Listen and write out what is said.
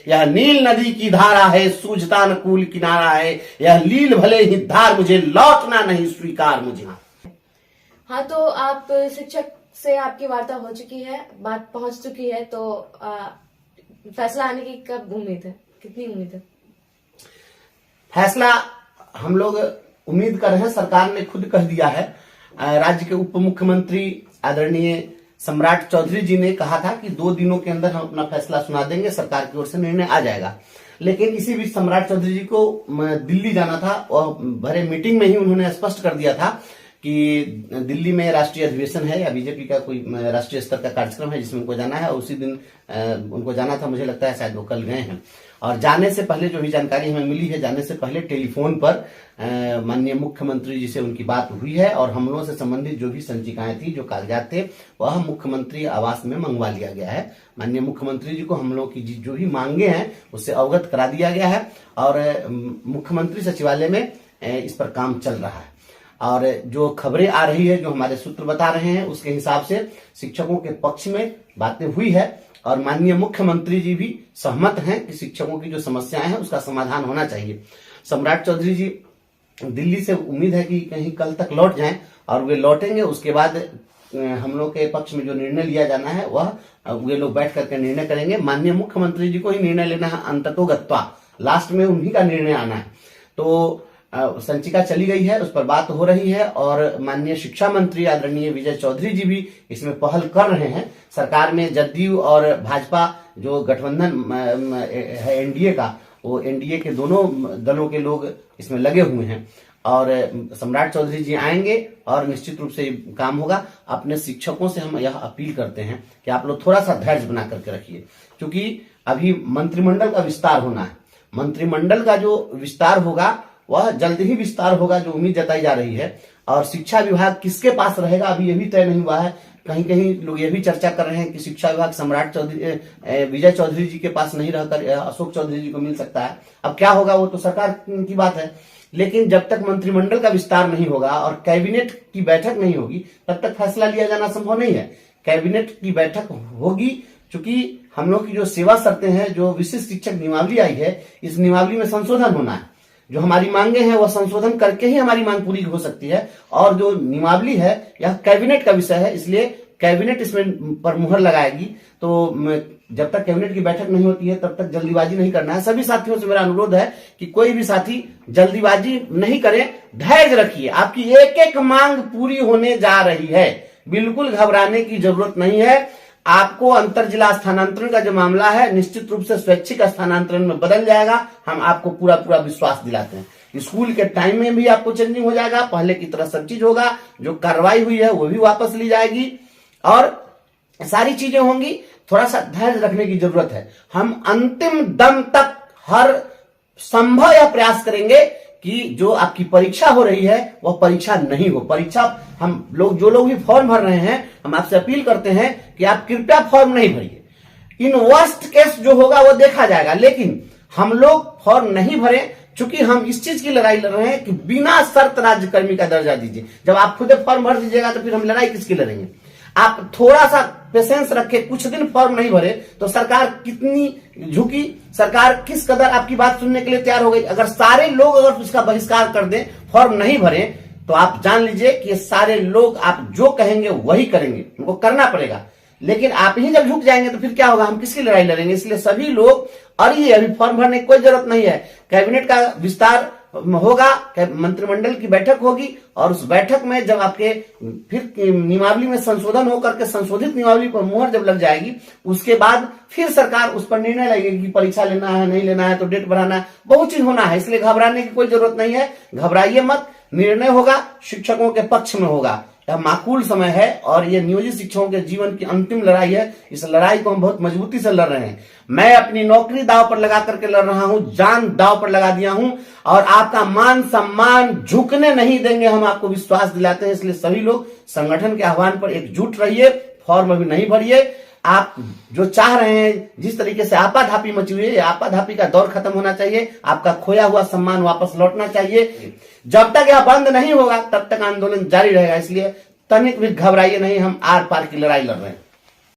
यह नील नदी की धारा है, सूझता न कूल किनारा है, यह लील भले ही धार, मुझे लौटना नहीं स्वीकार मुझे। हाँ, तो आप शिक्षक से आपकी वार्ता हो चुकी है, बात पहुंच चुकी है, तो फैसला आने की कब उम्मीद है, कितनी उम्मीद है? फैसला हम लोग उम्मीद कर रहे हैं, सरकार ने खुद कह दिया है। राज्य के उप मुख्यमंत्री आदरणीय सम्राट चौधरी जी ने कहा था कि 2 दिनों के अंदर हम अपना फैसला सुना देंगे, सरकार की ओर से निर्णय आ जाएगा। लेकिन इसी बीच सम्राट चौधरी जी को दिल्ली जाना था और भरे मीटिंग में ही उन्होंने स्पष्ट कर दिया था कि दिल्ली में राष्ट्रीय अधिवेशन है या बीजेपी का कोई राष्ट्रीय स्तर का कार्यक्रम है जिसमें उनको जाना है, और उसी दिन उनको जाना था। मुझे लगता है शायद वो कल गए हैं। और जाने से पहले जो भी जानकारी हमें मिली है, जाने से पहले टेलीफोन पर माननीय मुख्यमंत्री जी से उनकी बात हुई है और हमलों से संबंधित जो भी संचिकाएं थी, जो कागजात थे, वह मुख्यमंत्री आवास में मंगवा लिया गया है। माननीय मुख्यमंत्री जी को हमलों की जो भी मांगे हैं उससे अवगत करा दिया गया है और मुख्यमंत्री सचिवालय में इस पर काम चल रहा है। और जो खबरें आ रही है, जो हमारे सूत्र बता रहे हैं, उसके हिसाब से शिक्षकों के पक्ष में बातें हुई है और माननीय मुख्यमंत्री जी भी सहमत हैं कि शिक्षकों की जो समस्याएं हैं उसका समाधान होना चाहिए। सम्राट चौधरी जी दिल्ली से उम्मीद है कि कहीं कल तक लौट जाएं और वे लौटेंगे। उसके बाद हम लोग के पक्ष में जो निर्णय लिया जाना है वह वे लोग बैठ करके निर्णय करेंगे। माननीय मुख्यमंत्री जी को ही निर्णय लेना है, अंततो गत्वा लास्ट में उन्हीं का निर्णय आना है। तो संचिका चली गई है, उस पर बात हो रही है और माननीय शिक्षा मंत्री आदरणीय विजय चौधरी जी भी इसमें पहल कर रहे हैं। सरकार में जदयू और भाजपा जो गठबंधन है एनडीए का, वो एनडीए के दोनों दलों के लोग इसमें लगे हुए हैं और सम्राट चौधरी जी आएंगे और निश्चित रूप से काम होगा। अपने शिक्षकों से हम यह अपील करते हैं कि आप लोग थोड़ा सा धैर्य बना करके रखिए, क्योंकि अभी मंत्रिमंडल का विस्तार होना है। मंत्रिमंडल का जो विस्तार होगा वह जल्द ही विस्तार होगा, जो उम्मीद जताई जा रही है। और शिक्षा विभाग किसके पास रहेगा अभी ये भी तय नहीं हुआ है। कहीं कहीं लोग ये भी चर्चा कर रहे हैं कि शिक्षा विभाग सम्राट चौधरी विजय चौधरी जी के पास नहीं रहकर अशोक चौधरी जी को मिल सकता है। अब क्या होगा वो तो सरकार की बात है, लेकिन जब तक मंत्रिमंडल का विस्तार नहीं होगा और कैबिनेट की बैठक नहीं होगी तब तक फैसला लिया जाना संभव नहीं है। कैबिनेट की बैठक होगी, चूंकि हम लोग की जो सेवा शर्तें हैं, जो विशिष्ट शिक्षक नियमावली आई है, इस नियमावली में संशोधन होना है। जो हमारी मांगे हैं वह संशोधन करके ही हमारी मांग पूरी हो सकती है और जो नियमावली है यह कैबिनेट का विषय है, इसलिए कैबिनेट इसमें पर मुहर लगाएगी। तो जब तक कैबिनेट की बैठक नहीं होती है तब तक जल्दीबाजी नहीं करना है। सभी साथियों से मेरा अनुरोध है कि कोई भी साथी जल्दीबाजी नहीं करें, धैर्य रखिए। आपकी एक एक मांग पूरी होने जा रही है, बिल्कुल घबराने की जरूरत नहीं है। आपको अंतर जिला स्थानांतरण का जो मामला है निश्चित रूप से स्वैच्छिक स्थानांतरण में बदल जाएगा, हम आपको पूरा पूरा विश्वास दिलाते हैं। स्कूल के टाइम में भी आपको चेंजिंग हो जाएगा, पहले की तरह सब चीज होगा। जो कार्रवाई हुई है वो भी वापस ली जाएगी और सारी चीजें होंगी। थोड़ा सा धैर्य रखने की जरूरत है। हम अंतिम दम तक हर संभव यह प्रयास करेंगे कि जो आपकी परीक्षा हो रही है वह परीक्षा नहीं हो। परीक्षा हम लोग जो लोग भी फॉर्म भर रहे हैं, हम आपसे अपील करते हैं कि आप कृपया फॉर्म नहीं भरिए। इन वर्स्ट केस जो होगा वो देखा जाएगा, लेकिन हम लोग फॉर्म नहीं भरे, चूंकि हम इस चीज की लड़ाई लड़ रहे हैं कि बिना शर्त राज्यकर्मी का दर्जा दीजिए। जब आप खुद फॉर्म भर दीजिएगा तो फिर हम लड़ाई किसकी लड़ेंगे। आप थोड़ा सा पेशेंस रखे, कुछ दिन फॉर्म नहीं भरे तो सरकार कितनी झुकी, सरकार किस कदर आपकी बात सुनने के लिए तैयार हो गई। अगर सारे लोग अगर उसका बहिष्कार कर दें, फॉर्म नहीं भरे, तो आप जान लीजिए कि ये सारे लोग आप जो कहेंगे वही करेंगे, उनको करना पड़ेगा। लेकिन आप ही जब झुक जाएंगे तो फिर क्या होगा, हम किसकी लड़ाई लड़ेंगे। इसलिए सभी लोग, और ये अभी फॉर्म भरने की कोई जरूरत नहीं है। कैबिनेट का विस्तार होगा, मंत्रिमंडल की बैठक होगी और उस बैठक में जब आपके फिर नियमावली में संशोधन होकर के संशोधित नियमावली पर मुहर जब लग जाएगी, उसके बाद फिर सरकार उस पर निर्णय लगेगी कि परीक्षा लेना है, नहीं लेना है, तो डेट बढ़ाना है, बहुत चीज होना है। इसलिए घबराने की कोई जरूरत नहीं है, घबराइए मत। निर्णय होगा, शिक्षकों के पक्ष में होगा। यह माकूल समय है और यह नियोजित शिक्षकों के जीवन की अंतिम लड़ाई है। इस लड़ाई को हम बहुत मजबूती से लड़ रहे हैं। मैं अपनी नौकरी दांव पर लगा करके लड़ रहा हूं, जान दांव पर लगा दिया हूं और आपका मान सम्मान झुकने नहीं देंगे, हम आपको विश्वास दिलाते हैं। इसलिए सभी लोग संगठन के आह्वान पर एकजुट रहिए, फॉर्म अभी नहीं भरिए। आप जो चाह रहे हैं, जिस तरीके से आपाधापी मची हुई है, आपाधापी का दौर खत्म होना चाहिए, आपका खोया हुआ सम्मान वापस लौटना चाहिए। जब तक यह बंद नहीं होगा तब तक आंदोलन जारी रहेगा। इसलिए तनिक भी घबराइए नहीं, हम आर पार की लड़ाई लड़ रहे हैं।